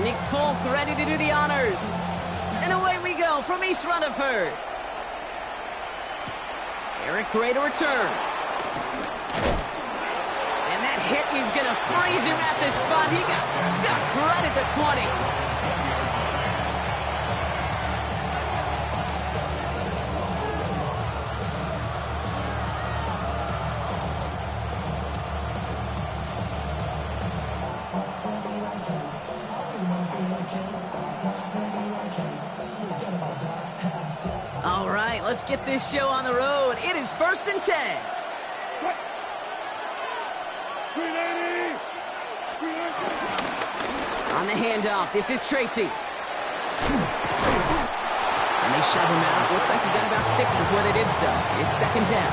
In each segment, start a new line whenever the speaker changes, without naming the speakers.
Nick Folk ready to do the honors. And away we go from East Rutherford. Eric Gray to return. And that hit is going to freeze him at this spot. He got stuck right at the 20. All right, let's get this show on the road. It is 1st and 10. On the handoff, this is Tracy. And they shove him out. Looks like he got about 6 before they did so. It's 2nd down.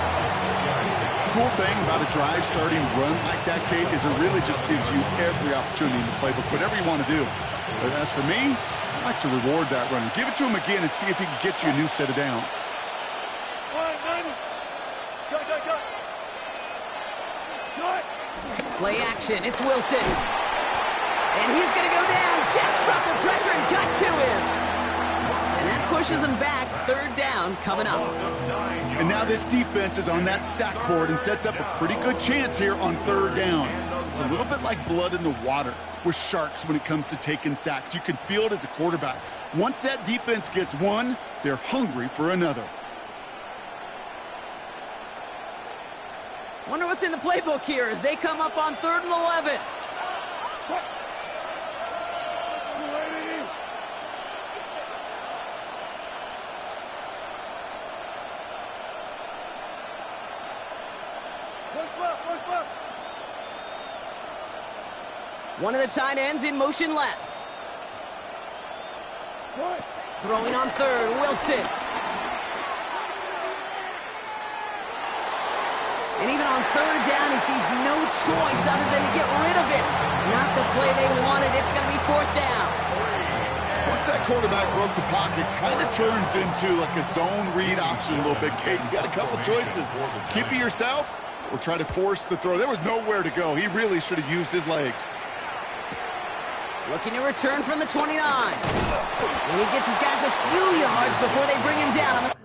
Cool thing about a drive starting run like that, Kate, is it really just gives you every opportunity in the playbook, whatever you want to do. But as for me, I like to reward that run. Give it to him again and see if he can get you a new set of downs.
Play action. It's Wilson. And he's going to go down. Jets brought the pressure and got to him. And that pushes him back. 3rd down coming up.
And now this defense is on that sack board and sets up a pretty good chance here on 3rd down. It's a little bit like blood in the water with Sharks when it comes to taking sacks. You can feel it as a quarterback. Once that defense gets one, they're hungry for another.
Wonder what's in the playbook here as they come up on 3rd and 11. One of the tight ends in motion left. Throwing on 3rd, Wilson. And even on 3rd down, he sees no choice other than to get rid of it. Not the play they wanted. It's going to be 4th down.
Once that quarterback broke the pocket, kind of turns into like a zone read option a little bit, Kate. You got a couple choices. Keep it yourself or try to force the throw. There was nowhere to go. He really should have used his legs.
Looking to return from the 29. And he gets his guys a few yards before they bring him down on the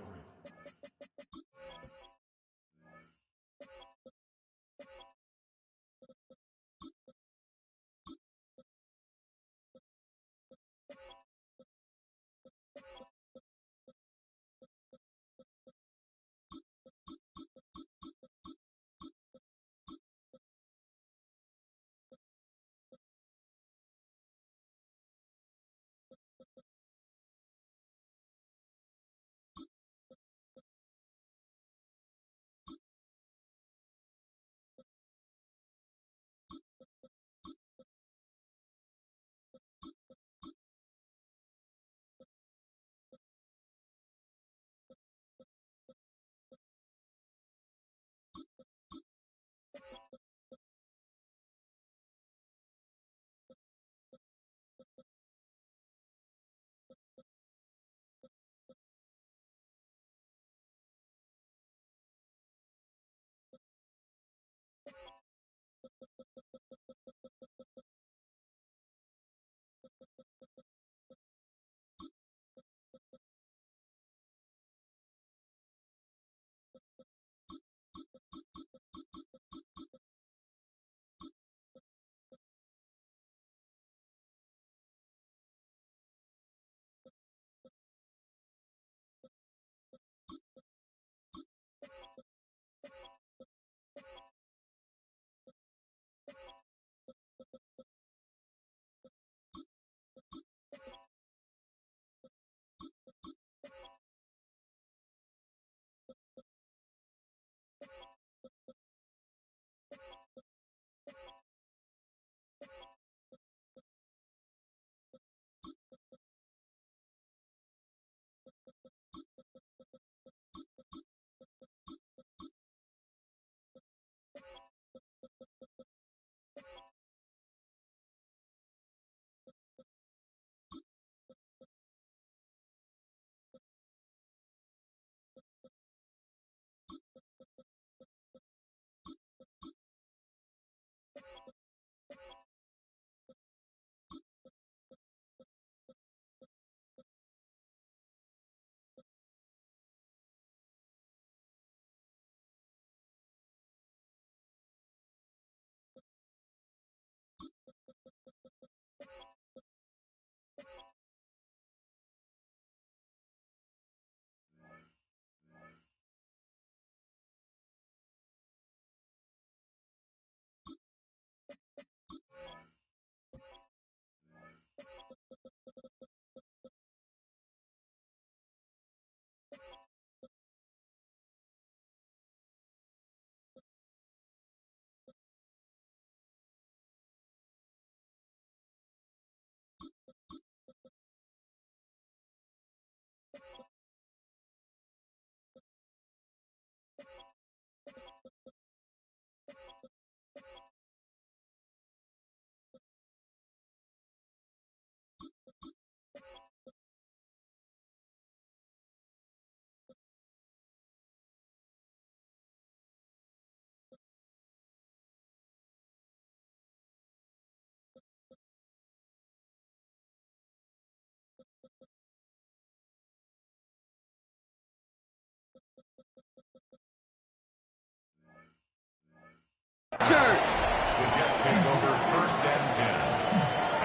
Turn.
The Jets take over 1st and 10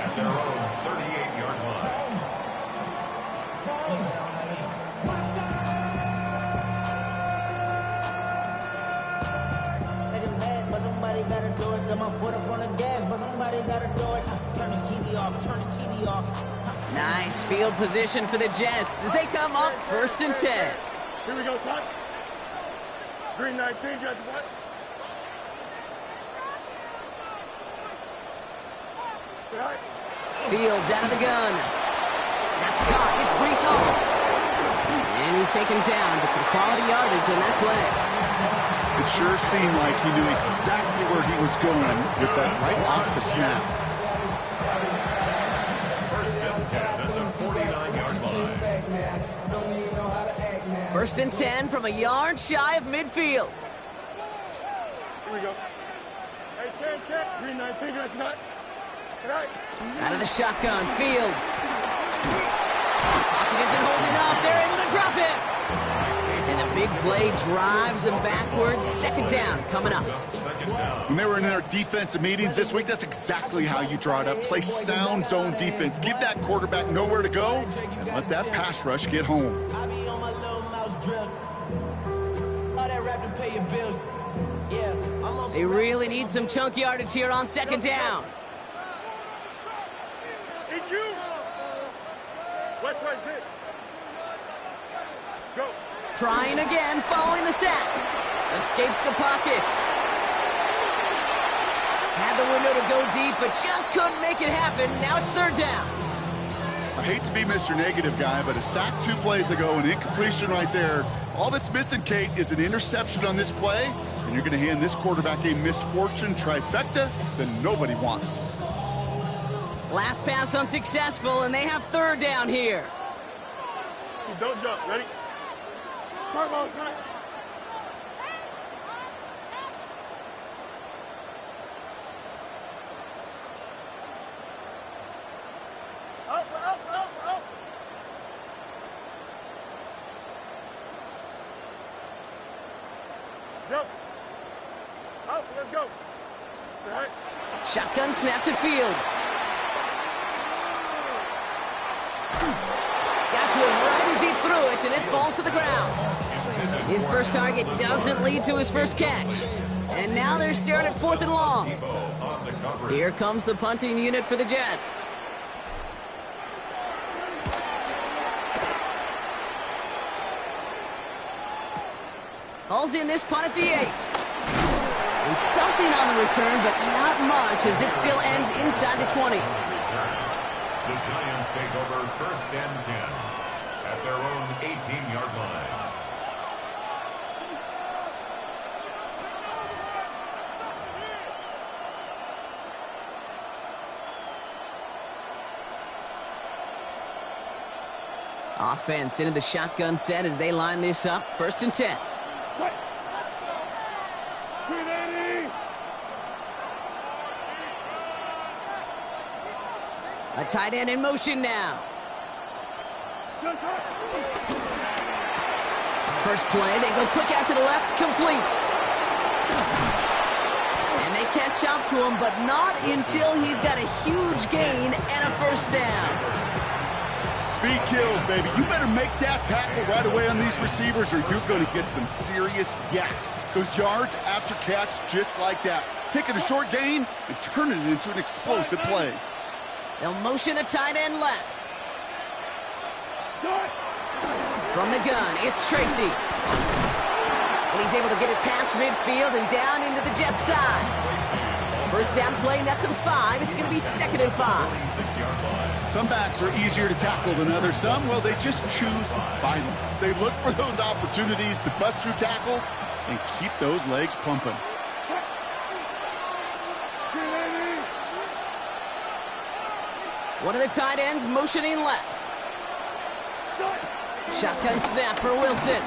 at their own 38-yard line.
Somebody gotta do it. Got my foot up on the gas, but somebody gotta do it. Turn his TV off. Turn his TV off.
Nice field position for the Jets as they come up 1st and 10.
Here we go, son. Green 19, Jets, what?
Fields out of the gun. That's caught. It's Brees Hall. And he's taken down, but some quality yardage on that play.
It sure seemed like he knew exactly where he was going with that right off the snap.
1st and 10 at the 49-yard line.
1st and 10 from a yard shy of midfield.
Here we go. Hey, Ken, Green 19, Jets, what?
Out of the shotgun, Fields. Pocket isn't holding up. They're able to drop it. And the big play drives them backwards. 2nd down coming up.
When they were in their defensive meetings this week, that's exactly how you draw it up. Play sound zone defense. Give that quarterback nowhere to go and let that pass rush get home.
I be on my little mouse drill. All that rap to pay your bills. Yeah, I'm on.
They really need some chunk yardage here on 2nd down.
Go.
Trying again, following the sack. Escapes the pocket. Had the window to go deep, but just couldn't make it happen. Now it's 3rd down.
I hate to be Mr. Negative guy, but a sack 2 plays ago, an incompletion right there. All that's missing, Kate, is an interception on this play, and you're going to hand this quarterback a misfortune trifecta that nobody wants.
Last pass unsuccessful, and they have 3rd down here.
Don't jump. Ready? Turbo, son. Up. Jump. Up, let's go. All right.
Shotgun snap to Fields. Got to him right as he threw it, and it falls to the ground. His first target doesn't lead to his first catch. And now they're staring at 4th and long. Here comes the punting unit for the Jets. Hauls in this punt at the 8. And something on the return, but not much as it still ends inside the 20.
The Giants take over 1st and 10 at their own 18-yard line.
Offense into the shotgun set as they line this up. 1st and 10. A tight end in motion now. First play, they go quick out to the left, complete. And they catch up to him, but not until he's got a huge gain and a 1st down.
Speed kills, baby. You better make that tackle right away on these receivers or you're going to get some serious yak. Those yards after catch just like that. Taking a short gain and turning it into an explosive play.
They'll motion a tight end left. From the gun, it's Tracy. And he's able to get it past midfield and down into the Jets side. 1st down play, nets him 5. It's going to be 2nd and 5.
Some backs are easier to tackle than others. Some, well, they just choose violence. They look for those opportunities to bust through tackles and keep those legs pumping.
One of the tight ends motioning left. Shotgun snap for Wilson.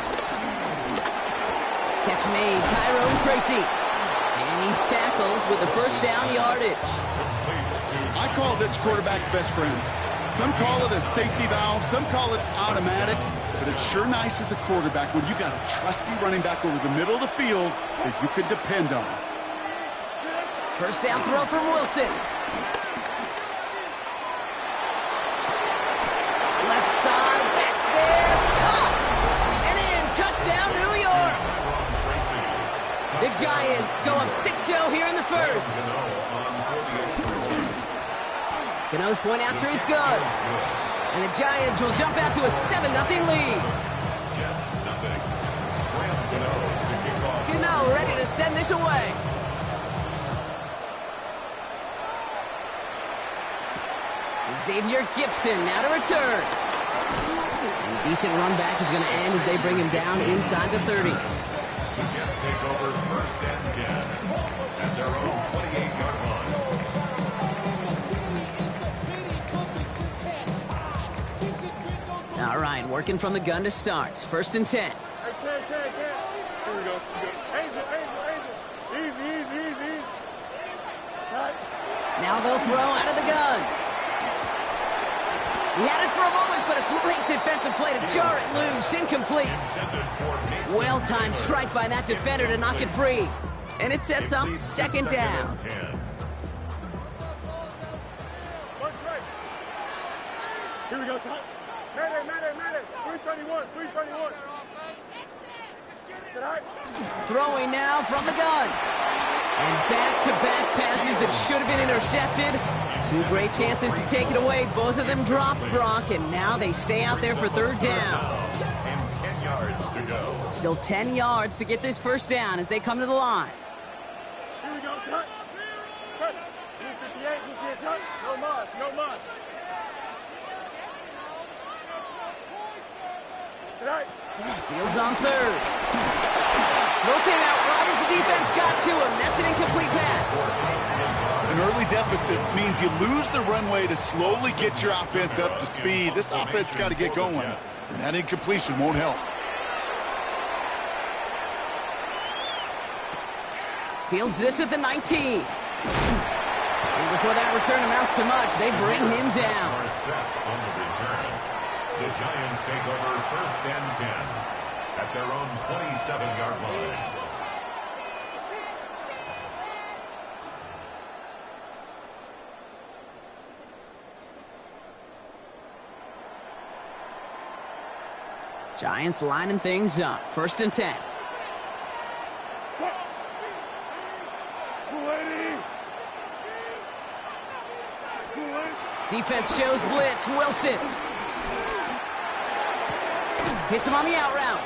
Catch made, Tyrone Tracy. And he's tackled with the 1st down yardage.
I call this quarterback's best friend. Some call it a safety valve, some call it automatic, but it's sure nice as a quarterback when you got a trusty running back over the middle of the field that you can depend on.
First down throw from Wilson. Left side, backs there, caught! And in, touchdown, New York! The Giants go up 6-0 here in the first. Cano's point after is good. And the Giants will jump out to a 7-0 lead. Cano ready to send this away. Xavier Gibson now to return. And a decent run back is going to end as they bring him down inside the 30.
The Jets take over first and 10 at their own 28-yard line.
All right, working from the gun to start. First and 10.
Hey, Ken. Here we go. Angel. Easy. Right.
Now they'll throw out of the gun. He had it for a moment, but a great defensive play to jar it loose. Incomplete. Well-timed strike by that defender to knock it free. And it sets up second down.
Here we go, son. Madden. 331. Sit high.
Throwing now from the gun. And back-to-back passes that should have been intercepted. Two great chances to take it away. Both of them dropped, Brock, and now they stay out there for third down.
And 10 yards to go.
Still 10 yards to get this first down as they come to the line.
Here we go, son. Press. 58, you can't cut. No mud. Tonight.
Fields on third. Throw came out right as the defense got to him. That's an incomplete pass.
An early deficit means you lose the runway to slowly get your offense up to speed. This offense got to get going, and that incompletion won't help.
Fields this at the 19. And before that return amounts to much, they bring him down.
Are set on the return. The Giants take over first and 10 at their own 27-yard line.
Giants lining things up. First and 10. Defense shows blitz. Wilson hits him on the out route.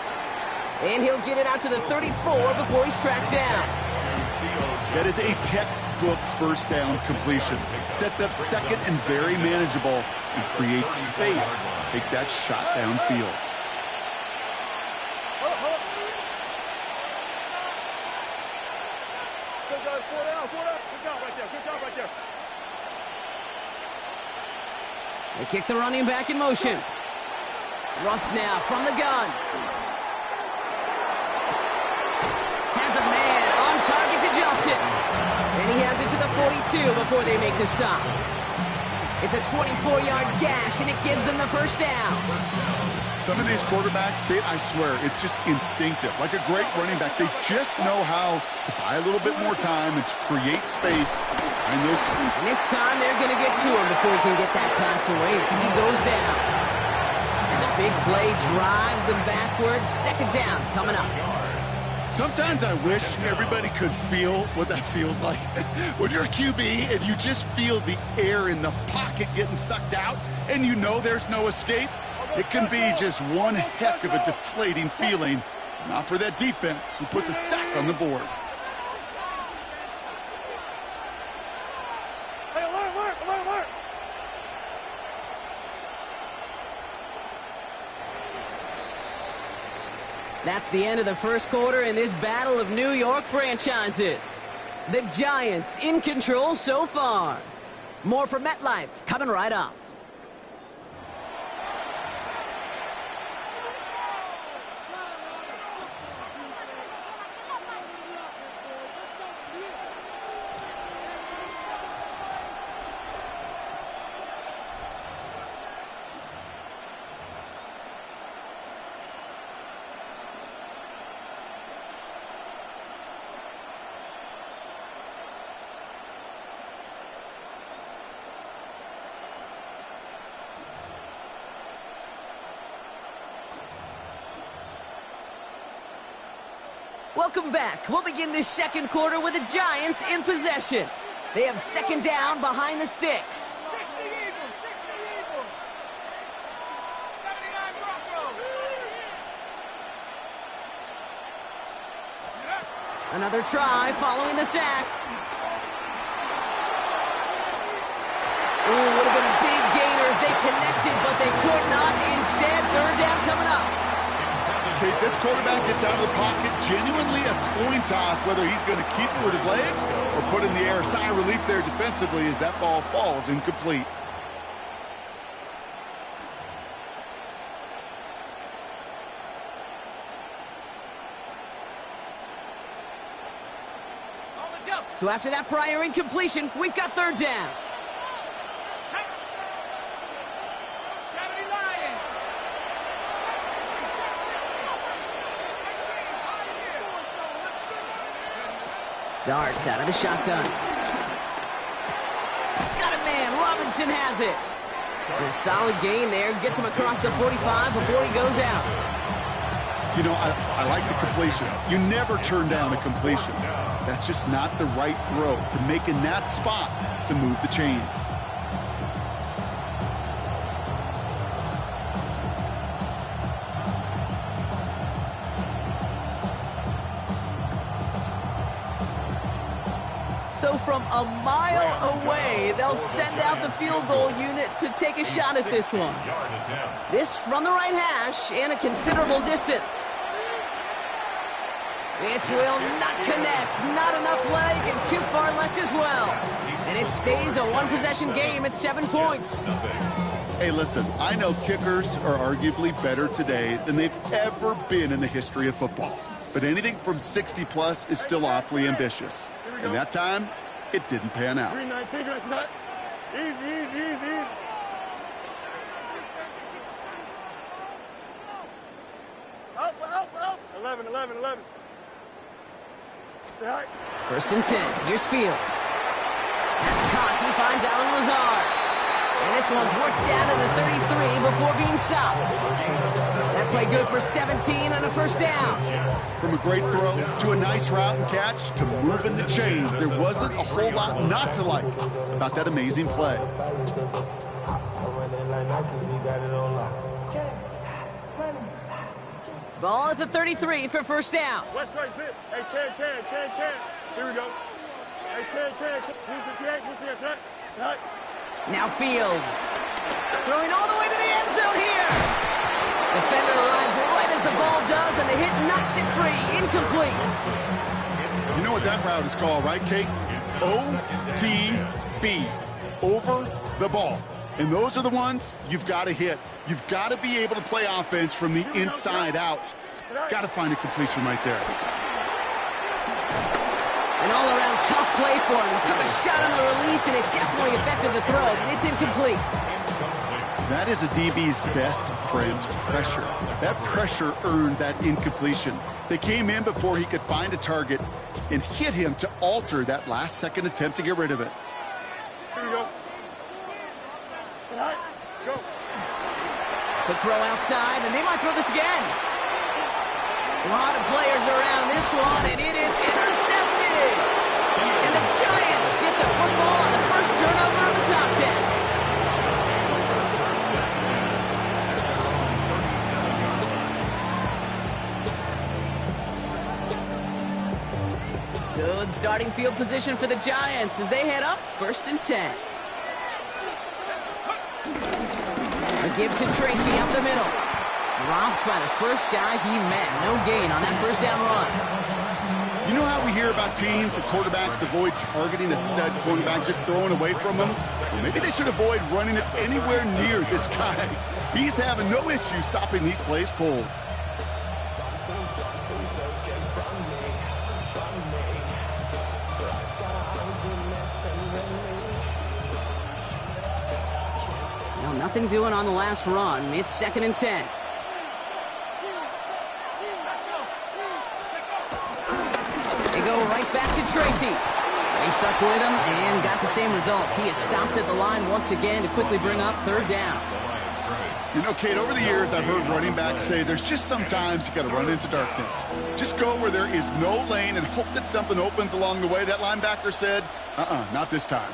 And he'll get it out to the 34 before he's tracked down.
That is a textbook first down completion. Sets up second and very manageable and creates space to take that shot downfield.
Good job right there.
They kick the running back in motion. Russ now from the gun. Has a man on target to Johnson. And he has it to the 42 before they make the stop. It's a 24-yard gash, and it gives them the first down.
Some of these quarterbacks, Kate, I swear, it's just instinctive. Like a great running back, they just know how to buy a little bit more time and to create space. And
this time they're going to get to him before he can get that pass away as he goes down. And the big play drives them backwards. Second down coming up.
Sometimes I wish everybody could feel what that feels like. When you're a QB and you just feel the air in the pocket getting sucked out and you know there's no escape, it can be just one heck of a deflating feeling. Not for that defense who puts a sack on the board.
Hey, alert!
That's the end of the first quarter in this battle of New York franchises. The Giants in control so far. More from MetLife coming right up. Welcome back. We'll begin this second quarter with the Giants in possession. They have second down behind the sticks. Another try following the sack. Ooh, would have been a big gainer if they connected, but they could not. Instead, third down coming up.
Okay, this quarterback gets out of the pocket, genuinely a coin toss, whether he's going to keep it with his legs or put in the air. Sigh of relief there defensively as that ball falls incomplete.
So after that prior incompletion, we've got third down. Darts out of the shotgun. Got it, man. Robinson has it. And a solid gain there. Gets him across the 45 before he goes out.
You know, I like the completion. You never turn down a completion. That's just not the right throw to make in that spot to move the chains.
So from a mile away, they'll send out the field goal unit to take a shot at this one. This from the right hash and a considerable distance. This will not connect. Not enough leg and too far left as well. And it stays a one-possession game at 7 points.
Hey, listen, I know kickers are arguably better today than they've ever been in the history of football. But anything from 60-plus is still awfully ambitious. And that time, it didn't pan out.
319, easy. Up. 11.
First and 10. Here's Fields. That's caught. He finds Alan Lazard. And this one's worked down to the 33 before being stopped. That play good for 17 and a first down.
From a great throw to a nice route and catch to moving the chains, there wasn't a whole lot not to like about that amazing play.
Ball at the 33 for first down.
West right zip. Hey, can. Here we go. Hey, can. Move 58, right.
Now Fields. Throwing all the way to the end zone here. Defender arrives right as the ball does, and the hit knocks it free. Incomplete.
You know what that route is called, right, Kate? OTB. Over the ball. And those are the ones you've got to hit. You've got to be able to play offense from the inside out. Got to find a completion right there.
An all-around tough play for him. He took a shot on the release, and it definitely affected the throw, but it's incomplete.
That is a DB's best friend, pressure. That pressure earned that incompletion. They came in before he could find a target and hit him to alter that last-second attempt to get rid of it.
Here we go. Go.
The throw outside, and they might throw this again. A lot of players around this one, and it is intercepted. And the Giants get the football on the first turnover of the contest. Good starting field position for the Giants as they head up first and 10. A give to Tracy up the middle. Dropped by the first guy he met. No gain on that first down run.
You know how we hear about teams and quarterbacks avoid targeting a stud cornerback, just throwing away from him? Well, maybe they should avoid running it anywhere near this guy. He's having no issue stopping these plays cold.
Well, nothing doing on the last run. It's second and 10. They go right back to Tracy. They stuck with him and got the same results. He is stopped at the line once again to quickly bring up third down.
You know, Kate, over the years, I've heard running backs say there's just sometimes you got to run into darkness. Just go where there is no lane and hope that something opens along the way. That linebacker said, not this time.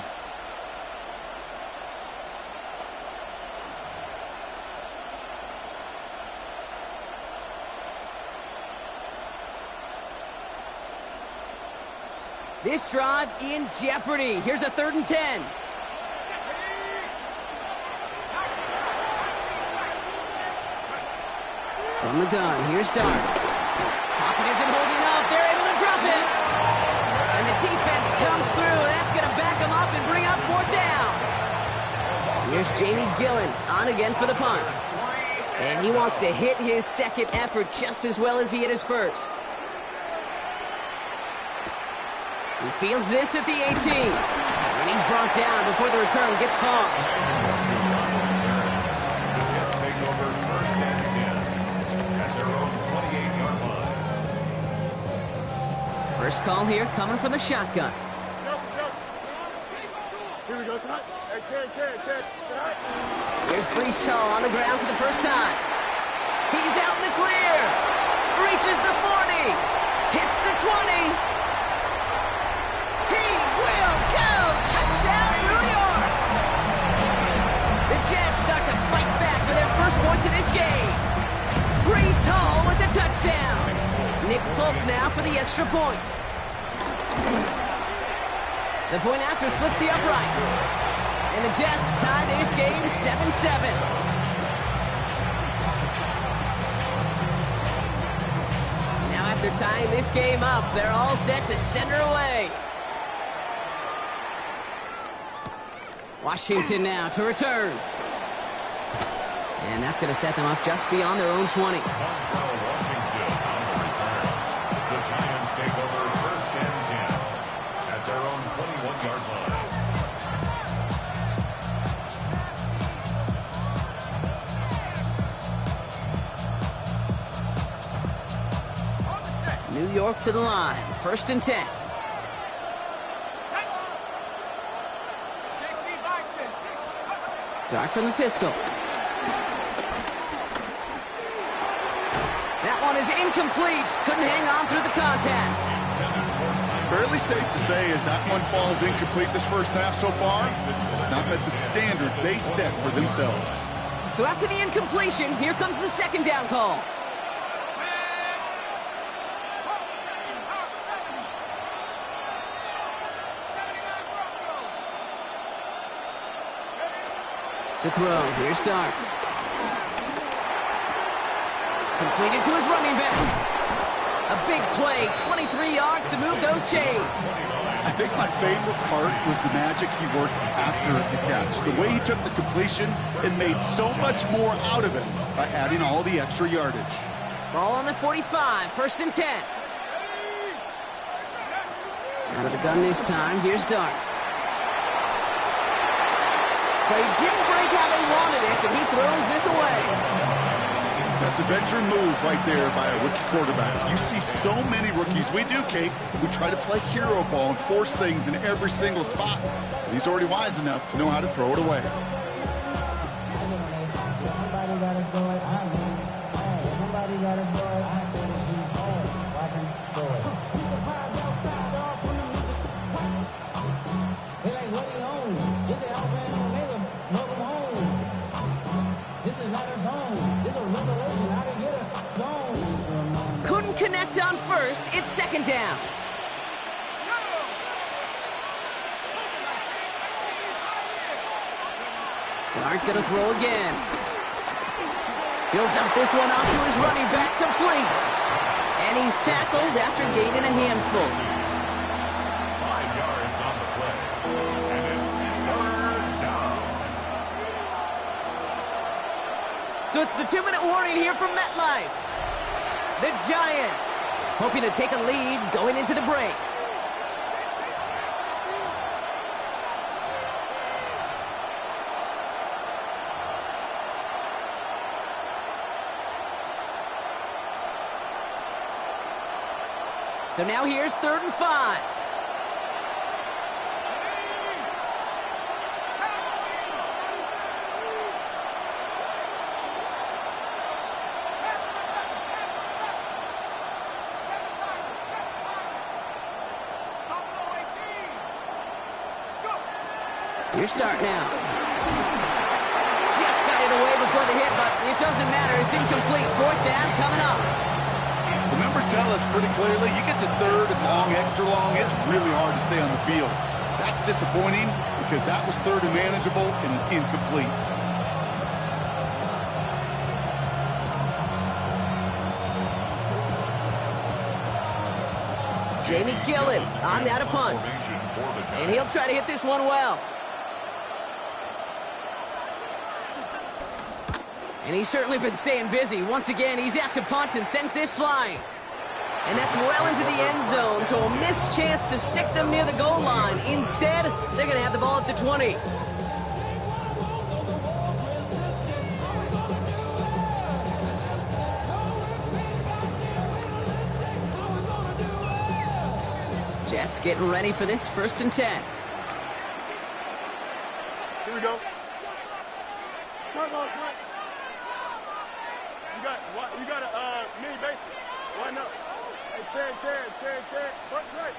This drive in jeopardy. Here's a 3rd and 10. From the gun, here's Dart. Pocket isn't holding up. They're able to drop it. And the defense comes through. That's going to back them up and bring up 4th down. Here's Jamie Gillen on again for the punt. And he wants to hit his second effort just as well as he hit his first. He fields this at the 18. And he's brought down before the return gets far. First call here coming from the shotgun.
Here we go, son. Hey, kid.
Here's Brees Hall on the ground for the first time. He's out in the clear. Reaches the 40. Hits the 20. He will go. Touchdown, New York. The Jets start to fight back for their first points of this game. Brees Hall with the touchdown. Nick Folk now for the extra point. The point after splits the uprights. And the Jets tie this game 7-7. Now after tying this game up, they're all set to send her away. Washington now to return. And that's going to set them up just beyond their own 20. New York to the line. 1st and 10. Dart from the pistol. That one is incomplete. Couldn't hang on through the contact.
Fairly safe to say as that one falls incomplete this first half so far, it's not met the standard they set for themselves.
So after the incompletion, here comes the 2nd down call. To throw, here's Dart. Completed to his running back. A big play, 23 yards to move those chains.
I think my favorite part was the magic he worked after the catch. The way he took the completion and made so much more out of it by adding all the extra yardage.
Ball on the 45, 1st and 10. Out of the gun this time, here's Dart. Play didn't break how they wanted it, and he throws this away.
That's a veteran move right there by a rookie quarterback. You see so many rookies, we do, Kate, who try to play hero ball and force things in every single spot. But he's already wise enough to know how to throw it away.
Somebody gotta do it. Somebody gotta do it. Watch him do it. He's surprised outside off from the music. They like what he owns. Get the outfit on neighbor. Welcome home. This is not his home. This is a revelation. How to get a loan.
Couldn't connect on 1st. It's 2nd down. Dart gonna throw again. He'll dump this one off to his running back, complete. And he's tackled after gaining a handful.
5 yards on the play. And it's 3rd down.
So it's the 2-minute warning here from MetLife. The Giants hoping to take a lead going into the break. So now here's 3rd and 5. Your start now. Just got it away before the hit, but it doesn't matter. It's incomplete. Fourth down coming up.
The numbers tell us pretty clearly, you get to third and long, extra long, it's really hard to stay on the field. That's disappointing because that was third and manageable and an incomplete.
Jamie Gillen on now to punt. And he'll try to hit this one well. And he's certainly been staying busy. Once again, he's out to punt and sends this flying. And that's well into the end zone, so a missed chance to stick them near the goal line. Instead, they're going to have the ball at the 20. Jets getting ready for this 1st and 10.
Here we go. Come on, come on. You got a mini base. Why not? Hey, Ted. Bunch right.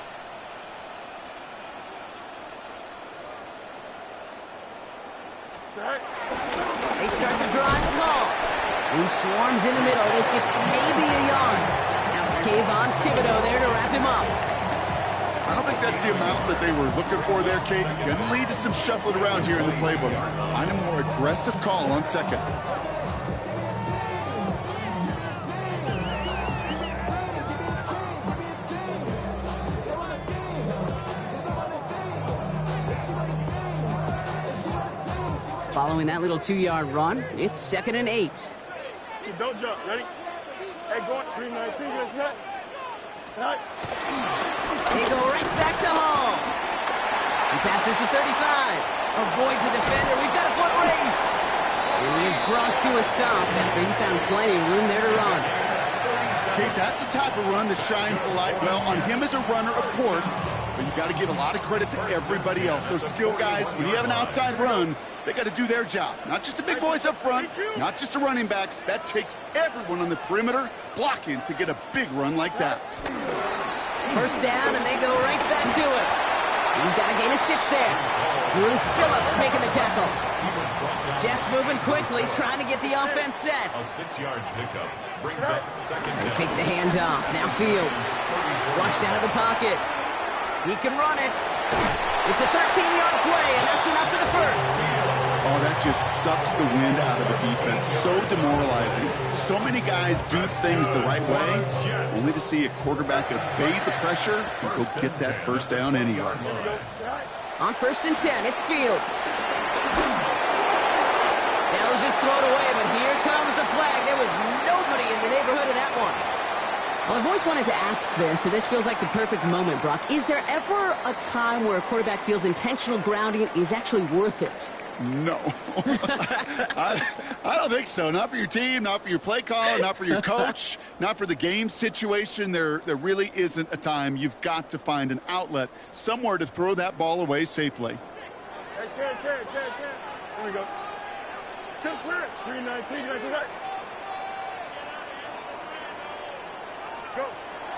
They start the drive call. He swarms in the middle. This gets maybe a yard. Now it's Kayvon Thibodeau there to wrap him up.
I don't think that's the amount that they were looking for there, Kate. Going to lead to some shuffling around here in the playbook. Find a more aggressive call on second.
Following that little 2-yard run, it's 2nd and 8.
Don't jump. Ready? Hey, go on. 319. Let's not. Right.
They go right back to Hall. He passes the 35. Avoids a defender. We've got a foot race. And he is brought to a stop after he found plenty of room there to run.
Kate, that's the type of run that shines the light well on him as a runner, of course. But you got to give a lot of credit to everybody else. Those skill guys, when you have an outside run, they got to do their job. Not just the big boys up front, not just the running backs. That takes everyone on the perimeter blocking to get a big run like that.
First down, and they go right back to it. He's got a gain of 6 there. Drew Phillips making the tackle. Jets moving quickly, trying to get the offense set.
A 6-yard pickup brings up 2nd
They
down.
take the handoff. Now Fields. Flushed out of the pocket. He can run it. It's a 13-yard play, and that's enough for the first.
Oh, that just sucks the wind out of the defense. So demoralizing. So many guys do things the right way, only to see a quarterback evade the pressure and go get that first down anyway.
On 1st and 10, it's Fields. Now they'll just throw it away, but here comes the flag. There was nobody in the neighborhood of that one. Well, I've always wanted to ask this, and this feels like the perfect moment, Brock. Is there ever a time where a quarterback feels intentional grounding is actually worth it?
No. I don't think so. Not for your team, not for your play call, not for your coach, not for the game situation. There really isn't a time. You've got to find an outlet, somewhere to throw that ball away safely.
Hey, Ted. Here we go. Chip Square. 319. Right. Go.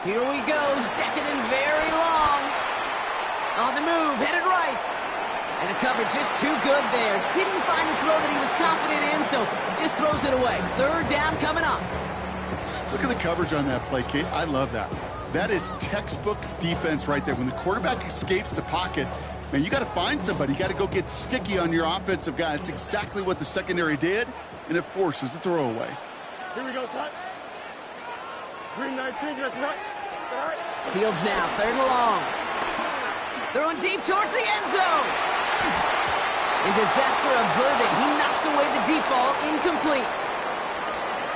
Here we go. 2nd and very long. On the move, headed right. And the cover just too good there. Didn't find the throw that he was confident in, so just throws it away. 3rd down coming up.
Look at the coverage on that play, Kate. I love that. That is textbook defense right there. When the quarterback escapes the pocket, man, you got to find somebody. You got to go get sticky on your offensive guy. That's exactly what the secondary did, and it forces the throwaway.
Here we go, son. 319. Right.
Fields now, 3rd and long. Throwing deep towards the end zone. And disaster averted. He knocks away the deep ball, incomplete.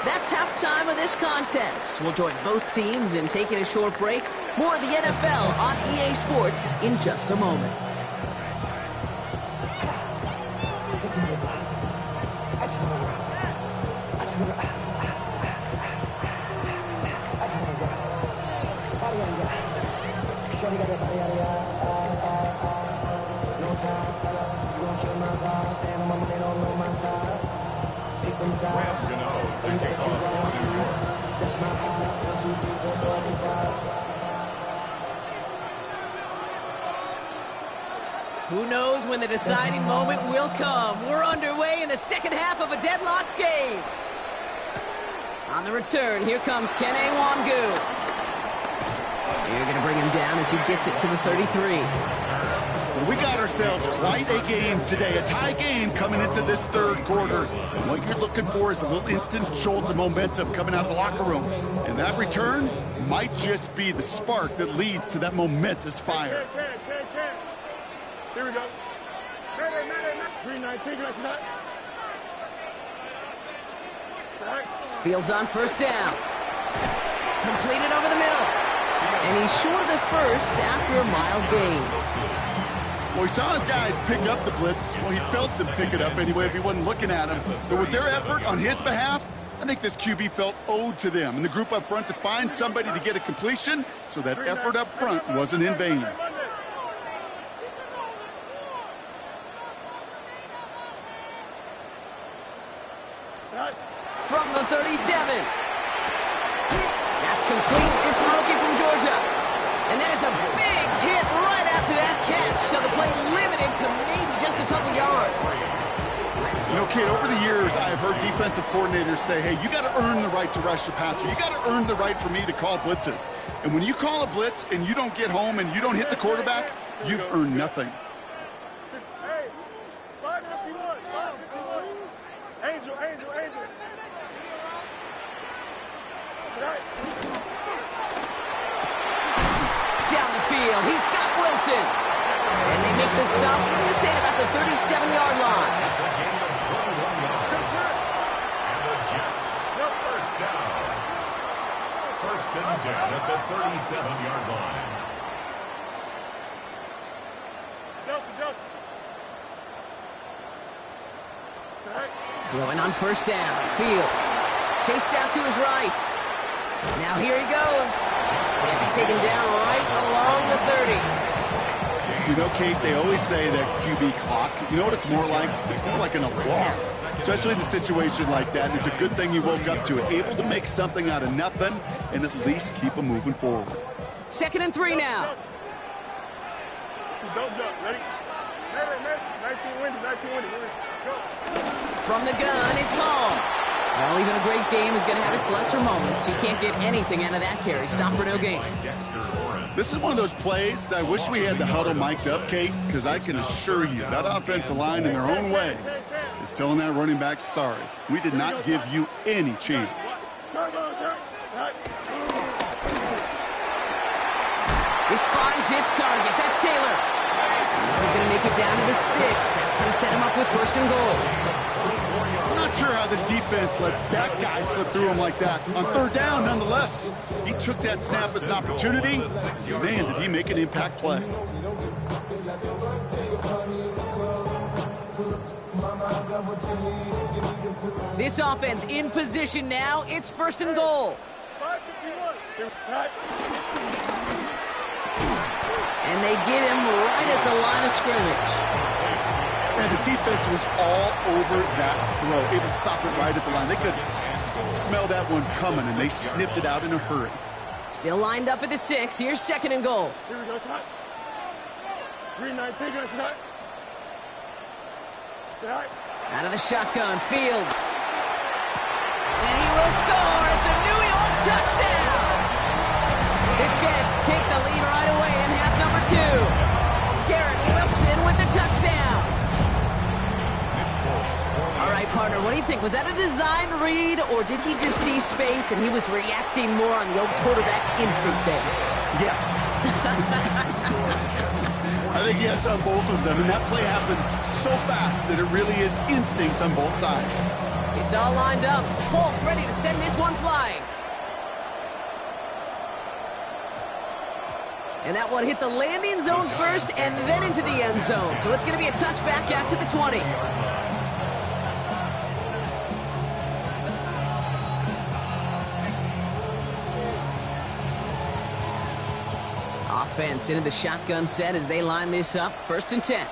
That's halftime of this contest. We'll join both teams in taking a short break. More of the NFL on EA Sports in just a moment. Who knows when the deciding moment will come? We're underway in the second half of a deadlocked game. On the return, here comes Kene Wangu. You're going to bring him down as he gets it to the 33.
Well, we got ourselves quite a game today, a tie game coming into this third quarter. And what you're looking for is a little instant jolt of momentum coming out of the locker room. And that return might just be the spark that leads to that momentous fire.
Here we go. 319,
Fields on first down. Completed over the middle. And he's short of the first after a mild gain.
Well, he saw his guys pick up the blitz. Well, he felt them pick it up anyway if he wasn't looking at him. But with their effort on his behalf, I think this QB felt owed to them and the group up front to find somebody to get a completion, so that effort up front wasn't in vain.
From the 37. That's complete. It's a rookie from Georgia. And that is a big hit right after that catch. So the play limited to maybe just a couple yards.
You know, kid, over the years, I've heard defensive coordinators say, hey, you got to earn the right to rush the passer. You got to earn the right for me to call blitzes. And when you call a blitz and you don't get home and you don't hit the quarterback, you've earned nothing.
Hey, 551, 551. Angel.
Down the field, he's got Wilson. And they make the stop, we're going to say at about the 37-yard line.
It's a gain of 21 yards. And the Jets, the first down. First and 10 at the 37-yard line.
Throwing on first down, Fields. Chased out to his right. Now here he goes. Can't be taken down right along the 30.
You know, Kate, they always say that QB clock, you know what it's more like? It's more like an alarm, especially in a situation like that. It's a good thing you woke up to it, able to make something out of nothing and at least keep them moving forward.
2nd and 3 now.
Don't jump. Ready? 19 windy. Go.
From the gun, it's home. Well, even a great game is going to have its lesser moments. You can't get anything out of that carry. Stop for no gain.
This is one of those plays that I wish we had the huddle mic'd up, Kate, because I can assure you that offensive line in their own way is telling that running back, sorry, we did not give you any chance.
This finds its target. That's Taylor. This is going to make it down to the 6. That's going to set him up with 1st and goal.
I'm not sure how this defense let that guy slip through him like that. On 3rd down, nonetheless, he took that snap as an opportunity. Man, did he make an impact play.
This offense in position now. It's 1st and goal. And they get him right at the line of scrimmage.
And the defense was all over that throw, able to stop it right at the line. They could smell that one coming, and they sniffed it out in a hurry.
Still lined up at the 6. Here's 2nd and goal.
Here we go, shot. 319, shot.
Out of the shotgun, Fields. And he will score. It's a New York touchdown. The Jets take the lead right away in half number 2. Garrett Wilson with the touchdown. All right, partner, what do you think? Was that a design read, or did he just see space and he was reacting more on the old quarterback instinct thing?
Yes. I think yes on both of them, and that play happens so fast that it really is instincts on both sides.
It's all lined up. Folk ready to send this one flying. And that one hit the landing zone first and then into the end zone. So it's going to be a touchback out to the 20. Offense into the shotgun set as they line this up. 1st and 10.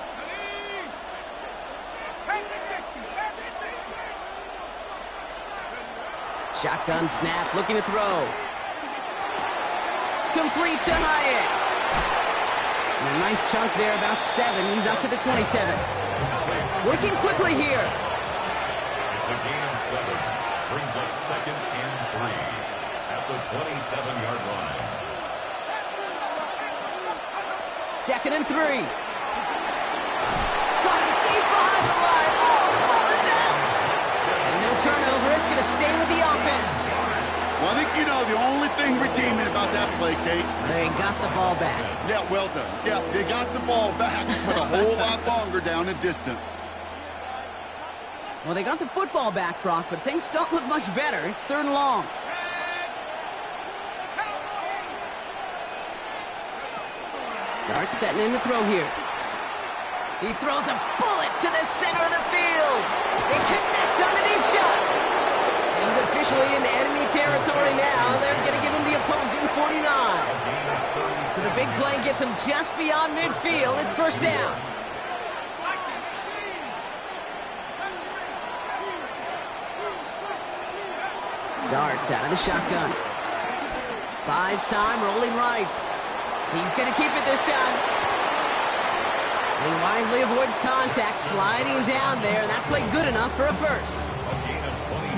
Shotgun snap, looking to throw. Complete to Hyatt. And a nice chunk there, about 7. He's up to the 27. Working quickly here.
It's a gain of 7. Brings up 2nd and 3 at the 27-yard line.
2nd and 3. Got him deep behind the line. Oh, the ball is out. And no turnover. It's going to stay with the offense.
Well, I think you know the only thing redeeming about that play, Kate.
They got the ball back.
Yeah, well done. Yeah, they got the ball back, but a whole lot longer down in distance.
Well, they got the football back, Brock, but things don't look much better. It's 3rd and long. Dart setting in the throw here. He throws a bullet to the center of the field. They connect on the deep shot. He's officially in enemy territory now. They're going to give him the opposing 49. So the big play gets him just beyond midfield. It's 1st down. Darts out of the shotgun. Buys time, rolling right. He's going to keep it this time. And he wisely avoids contact, sliding down there, and that played good enough for a first.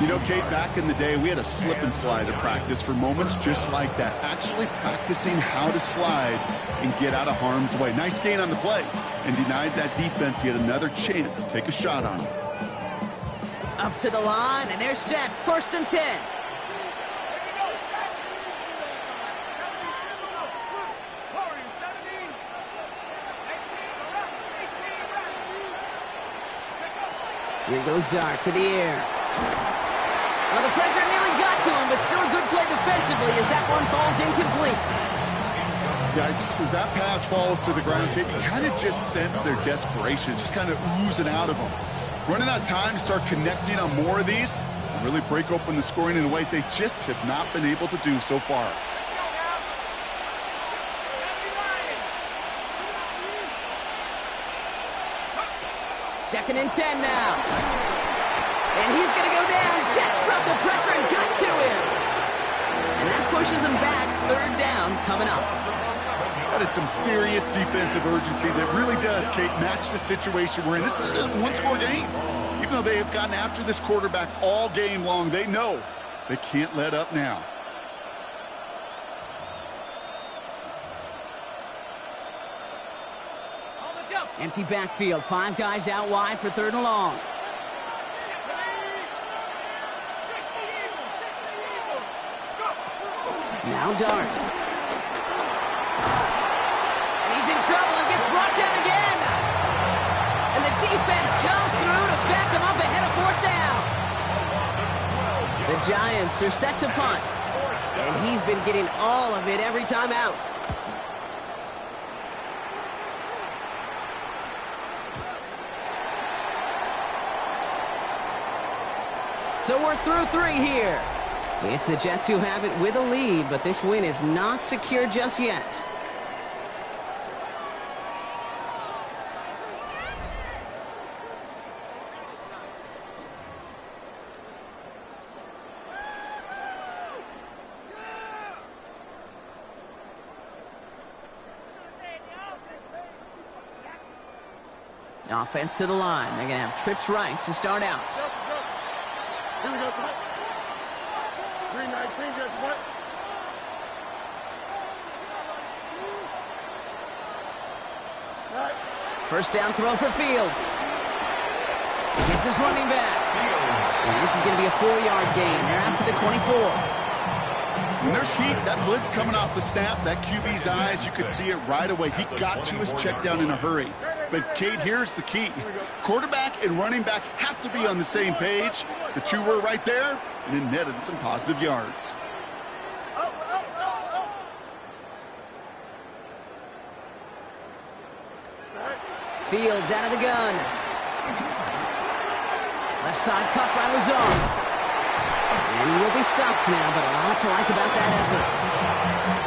You know, Kate, back in the day, we had a slip and slide at practice for moments just like that. Actually practicing how to slide and get out of harm's way. Nice gain on the play, and denied that defense yet another chance to take a shot on him.
Up to the line, and they're set. 1st and 10. Here goes Dart to the air. Well, the pressure nearly got to him, but still a good play defensively as that one falls incomplete.
Yikes, as that pass falls to the ground, Kate, you kind of just sense their desperation, just kind of oozing out of them. Running out of time to start connecting on more of these and really break open the scoring in a way they just have not been able to do so far.
Second and 10 now. And he's going to go down. Jets brought the pressure and got to him. And that pushes him back. 3rd down coming up.
That is some serious defensive urgency that really does, Kate, match the situation we're in. This is a one-score game. Even though they have gotten after this quarterback all game long, they know they can't let up now.
Empty backfield. 5 guys out wide for 3rd and long. Now Dart. He's in trouble and gets brought down again. And the defense comes through to back him up ahead of 4th down. The Giants are set to punt. And he's been getting all of it every time out. So we're through 3 here. It's the Jets who have it with a lead, but this win is not secure just yet. Offense to the line. They're going to have trips right to start out.
Here we go, cut. 319, just what? Right.
1st down throw for Fields. Gets his running back. And this is going to be a 4-yard gain. They're out to the 24.
When there's heat, that blitz coming off the snap, that QB's eyes, you could see it right away. He got to his check down in a hurry. But, Kate, here's the key. Quarterback and running back have to be on the same page. The two were right there, and it netted some positive yards.
Fields out of the gun. Left side cut by Lazard. And he will be stopped now, but a lot to like about that effort.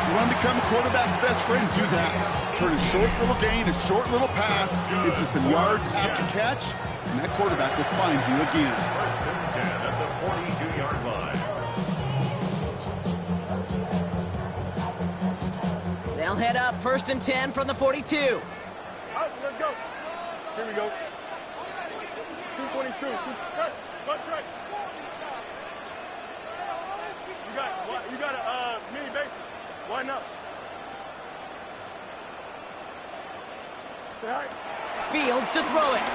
You want to become a quarterback's best friend, do that. Turn a short little gain, a short little pass into some yards after catch, and that quarterback will find you again.
1st and 10 at the 42-yard line.
They'll head up 1st and 10 from the 42.
Out, let's go. Here we go. 222. Punch right. You got a mini base. Why not? Stay high.
Fields to throw it.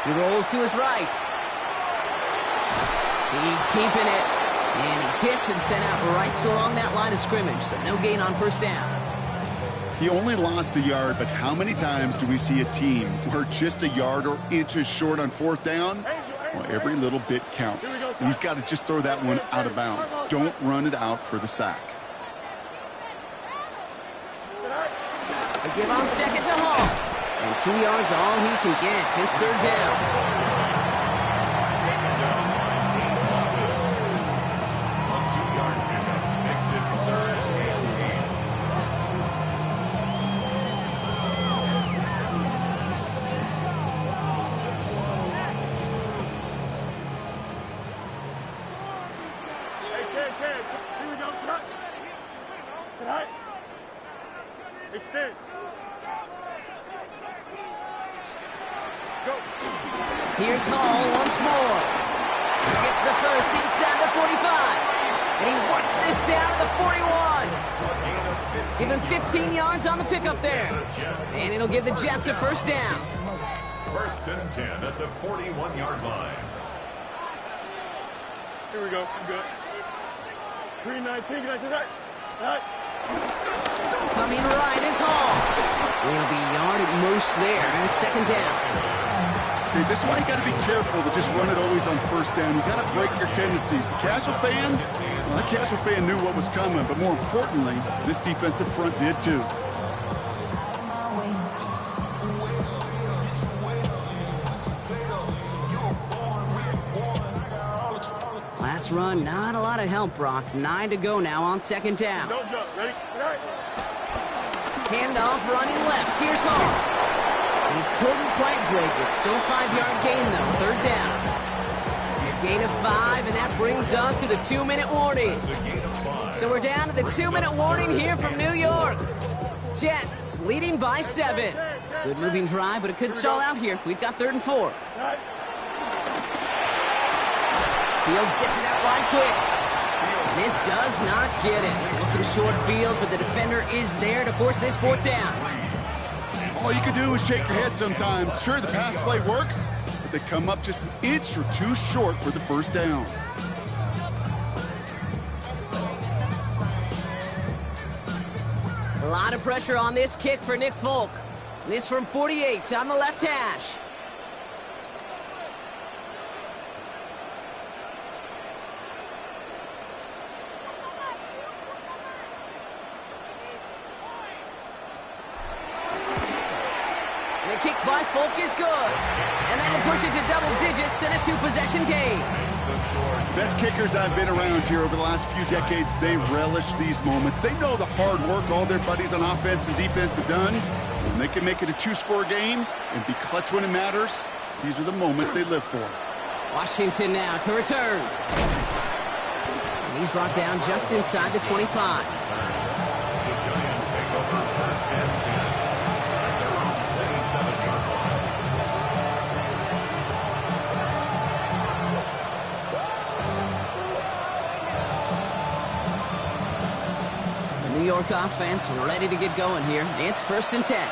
He rolls to his right. He's keeping it. And he's hit and sent out right along that line of scrimmage, so no gain on 1st down.
He only lost a yard, but how many times do we see a team where just a yard or inches short on 4th down? Well, every little bit counts. He's got to just throw that one out of bounds. Don't run it out for the sack.
They give on 2nd to Hall. And 2 yards all he can get. It's 3rd down.
Here we go, shot. Tonight. Extend. Go.
Here's Hall once more. He gets the first inside the 45. And he works this down to the 41. Give him 15 yards on the pickup there. And it'll give the Jets a 1st down.
1st and 10 at the 41-yard line.
Here we go. Good. 319. Get tonight. Tonight.
Coming right is Hall. It'll be a yard at most there, and it's 2nd down.
Okay, this is why you got to be careful to just run it always on 1st down. You got to break your tendencies. The casual fan, well, the casual fan knew what was coming, but more importantly, this defensive front did too.
Last run, not a lot of help, Brock. 9 to go now on 2nd down.
Don't jump. Ready? Tonight.
Handoff running left. Here's Hall. He couldn't quite break it. Still 5-yard gain, though. 3rd down. A gain of 5, and that brings us to the 2-minute warning. So we're down to the 2-minute warning here from New York. Jets leading by 7. Good moving drive, but it could stall out here. We've got 3rd and 4.
Tonight.
Fields gets it out right quick. And this does not get it. Looking short field, but the defender is there to force this 4th down.
All you can do is shake your head sometimes. Sure, the pass play works, but they come up just an inch or 2 short for the 1st down.
A lot of pressure on this kick for Nick Folk. This from 48 on the left hash. The kick by Folk is good. And that'll push it to double digits in a 2-possession game.
Best kickers I've been around here over the last few decades, they relish these moments. They know the hard work all their buddies on offense and defense have done. And they can make it a 2-score game and be clutch when it matters. These are the moments they live for.
Washington now to return. And he's brought down just inside the 25.
The Giants take over 1st and 10. Their own 27-yard line.
The New York offense ready to get going here. It's 1st and 10.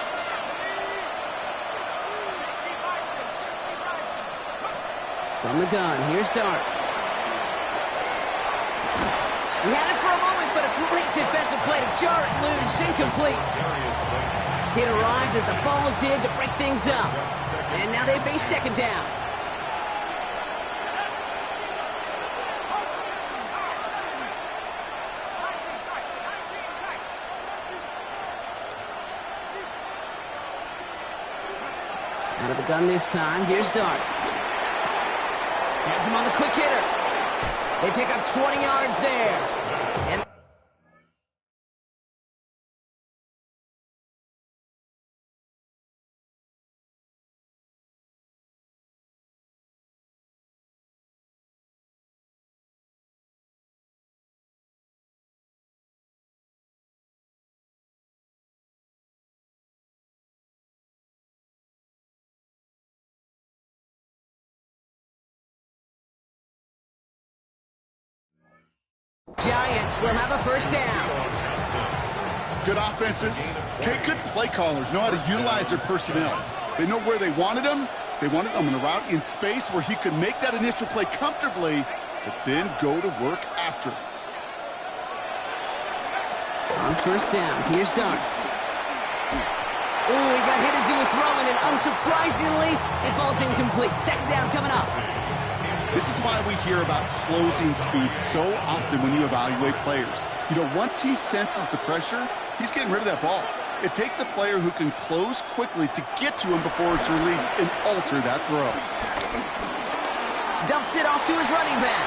From the gun, here's Dart. He had it for a moment, but a great defensive play to jar it loose. Incomplete. It arrived as the ball did to break things up. And now they face 2nd down. Out of the gun this time, here's Dart. Has him on the quick hitter. They pick up 20 yards there. And Giants will have a first down.
Good offenses. Okay, good play callers know how to utilize their personnel. They know where they wanted them. They wanted them in a route in space where he could make that initial play comfortably, but then go to work after.
On first down, here's Dart. Ooh, he got hit as he was throwing, and unsurprisingly, it falls incomplete. Second down coming up.
This is why we hear about closing speed so often when you evaluate players. You know, once he senses the pressure, he's getting rid of that ball. It takes a player who can close quickly to get to him before it's released and alter that throw.
Dumps it off to his running back.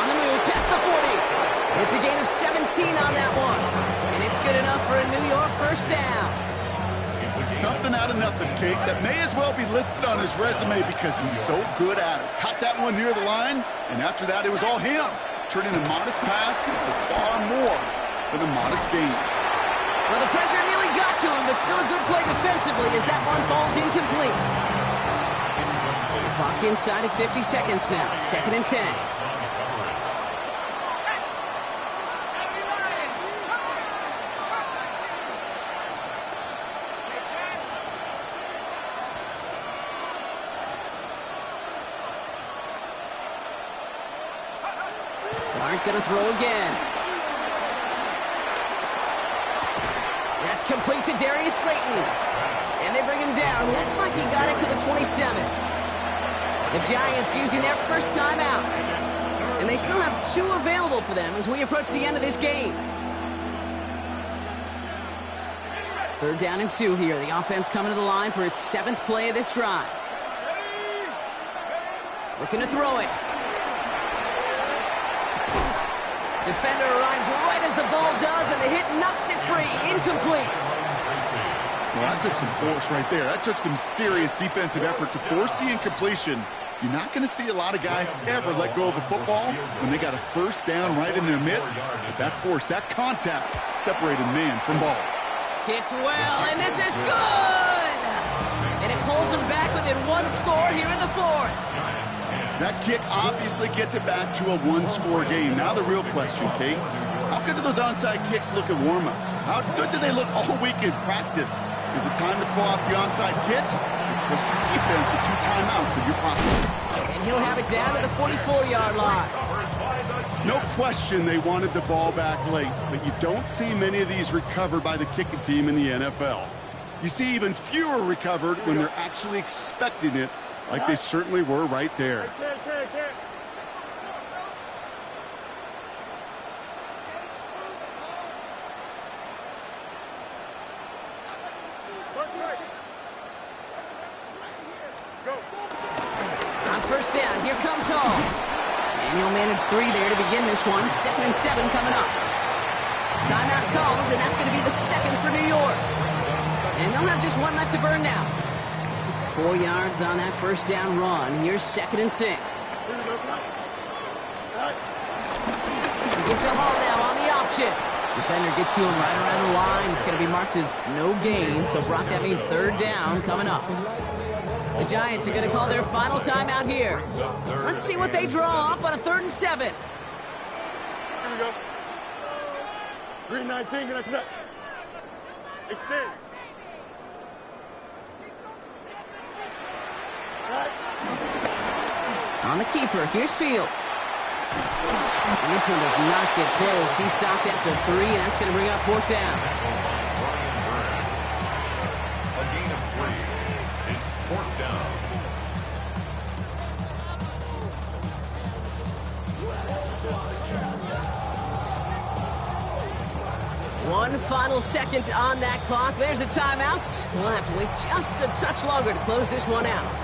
On the move, past the 40. It's a gain of 17 on that one. And it's good enough for a New York first down.
Something out of nothing, Kate, that may as well be listed on his resume because he's so good at it. Caught that one near the line, and after that, it was all him. Turning a modest pass into far more than a modest gain.
Well, the pressure nearly got to him, but still a good play defensively as that one falls incomplete. Clock inside of 50 seconds now. 2nd and 10. Aren't going to throw again. That's complete to Darius Slayton. And they bring him down. Looks like he got it to the 27. The Giants using their first timeout. And they still have 2 available for them as we approach the end of this game. 3rd down and 2 here. The offense coming to the line for its 7th play of this drive. Looking to throw it. Defender arrives right as the ball does, and the hit knocks it free. Incomplete.
Well, that took some force right there. That took some serious defensive effort to force the incompletion. You're not going to see a lot of guys ever let go of a football when they got a first down right in their midst. But that force, that contact, separated man from ball.
Kicked well, and this is good! And it pulls them back within 1 score here in the 4th.
That kick obviously gets it back to a 1-score game. Now the real question, Kate, how good do those onside kicks look at warm-ups? How good do they look all week in practice? Is it time to pull out the onside kick? Or trust your defense with 2 timeouts in your pocket?
And he'll have it down to the 44-yard line.
No question they wanted the ball back late, but you don't see many of these recovered by the kicking team in the NFL. You see even fewer recovered when they're actually expecting it, like they certainly were right there.
On first down, here comes Hall. And he'll manage 3 there to begin this one. 2nd and 7 coming up. Timeout calls, and that's going to be the 2nd for New York. And they'll have just 1 left to burn now. 4 yards on that first down run. Here's 2nd and 6. Give to Hall now on the option. Defender gets to him right around the line. It's going to be marked as no gain. So, Brock, that means 3rd down coming up. The Giants are going to call their final timeout here. Let's see what they draw up on a 3rd and 7.
Here we go. Green 19, get that. Extend.
On the keeper, here's Fields. And this one does not get close. He stopped after 3, and that's going to bring up 4th down.
A gain of 3. It's 4th down.
One final second on that clock. There's a timeout. We'll have to wait just a touch longer to close this one out.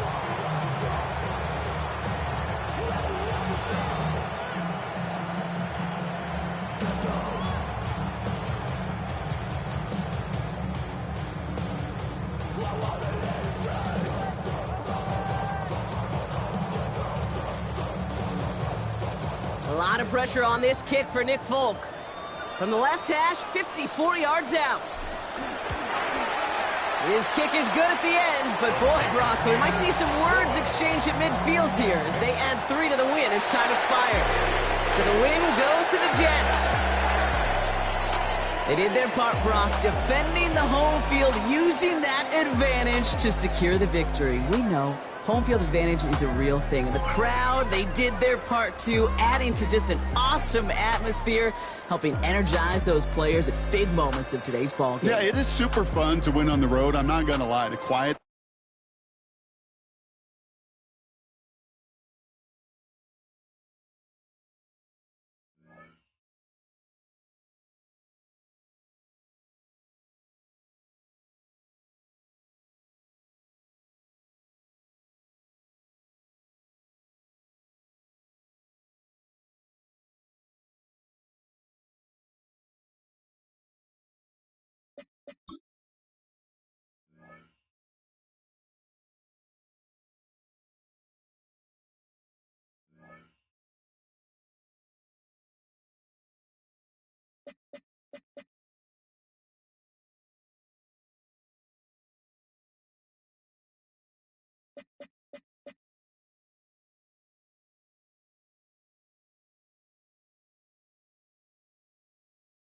A lot of pressure on this kick for Nick Folk. From the left hash, 54 yards out. His kick is good at the ends, but boy, Brock, we might see some words exchanged at midfield here as they add 3 to the win as time expires. So the win goes to the Jets. They did their part, Brock, defending the home field, using that advantage to secure the victory. We know home field advantage is a real thing. And the crowd, they did their part too, adding to just an awesome atmosphere, helping energize those players at big moments of today's ball game.
Yeah, it is super fun to win on the road. I'm not going to lie. The quiet